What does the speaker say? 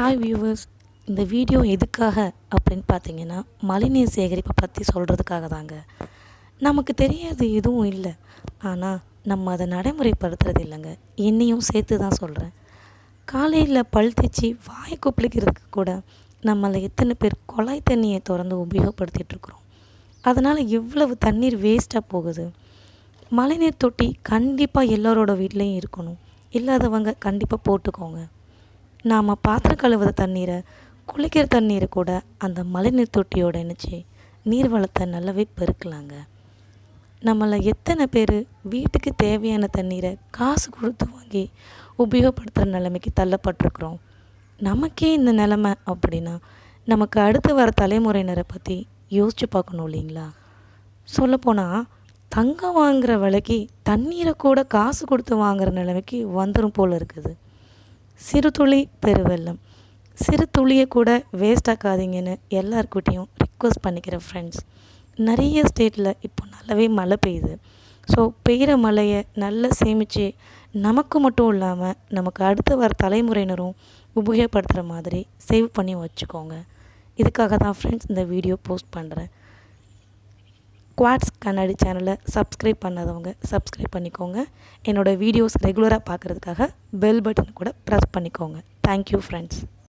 Hi viewers, இந்த video எதுக்காக அப்படின்னு பார்த்தீங்கன்னா, மழைநீர் சேகரிப்பை பற்றி சொல்கிறதுக்காக தாங்க. நமக்கு தெரியாது எதுவும் இல்லை, ஆனால் நம்ம அதை நடைமுறைப்படுத்துறது இல்லைங்க. என்னையும் சேர்த்து தான் சொல்கிறேன். காலையில் பல் தேய்ச்சி வாயை கொப்பளிக்கிறதுக்கு கூட நம்மளை எத்தனை பேர் குழாய் தண்ணியை திறந்து உபயோகப்படுத்திகிட்ருக்குறோம். அதனால் எவ்வளவு தண்ணீர் வேஸ்ட்டாக போகுது. மழைநீர் தொட்டி கண்டிப்பாக எல்லோரோட வீட்லேயும் இருக்கணும். இல்லாதவங்க கண்டிப்பாக போட்டுக்கோங்க. நாம் பாத்திரம் கழுவுற தண்ணீரை, குளிக்கிற தண்ணீரை கூட அந்த மழைநீர் தொட்டியோடு இணைச்சி நீர் வளத்தை நல்லாவே பெருக்கலாங்க. நம்மளை எத்தனை பேர் வீட்டுக்கு தேவையான தண்ணீரை காசு கொடுத்து வாங்கி உபயோகப்படுத்துகிற நிலைமைக்கு தள்ளப்பட்டிருக்கிறோம். நமக்கே இந்த நிலைமை அப்படின்னா நமக்கு அடுத்து வர தலைமுறையினரை பற்றி யோசித்து பார்க்கணும் இல்லைங்களா? சொல்லப்போனால் தங்கம் வாங்குகிற விலைக்கு தண்ணீரை கூட காசு கொடுத்து வாங்குகிற நிலைமைக்கு வந்துடும் போல் இருக்குது. சிறு துளி பெருவெள்ளம், சிறு துளியை கூட வேஸ்ட் ஆக்காதீங்கன்னு எல்லாருக்கிட்டையும் ரிக்வெஸ்ட் பண்ணிக்கிறேன் ஃப்ரெண்ட்ஸ். நிறைய ஸ்டேட்டில் இப்போ நல்லாவே மழை பெய்யுது. ஸோ பெய்கிற மழையை நல்லா சேமித்து நமக்கு மட்டும் இல்லாமல் நமக்கு அடுத்து வர தலைமுறையினரும் உபயோகப்படுத்துகிற மாதிரி சேவ் பண்ணி வச்சுக்கோங்க. இதுக்காக தான் ஃப்ரெண்ட்ஸ் இந்த வீடியோ போஸ்ட் பண்ணுறேன். குவாட்ஸ் கண்ணாடி சேனலை சப்ஸ்கிரைப் பண்ணாதவங்க சப்ஸ்கிரைப் பண்ணிக்கோங்க. என்னோடய வீடியோஸ் ரெகுலராக பார்க்குறதுக்காக பெல் பட்டன் கூட ப்ரெஸ் பண்ணிக்கோங்க. Thank you friends.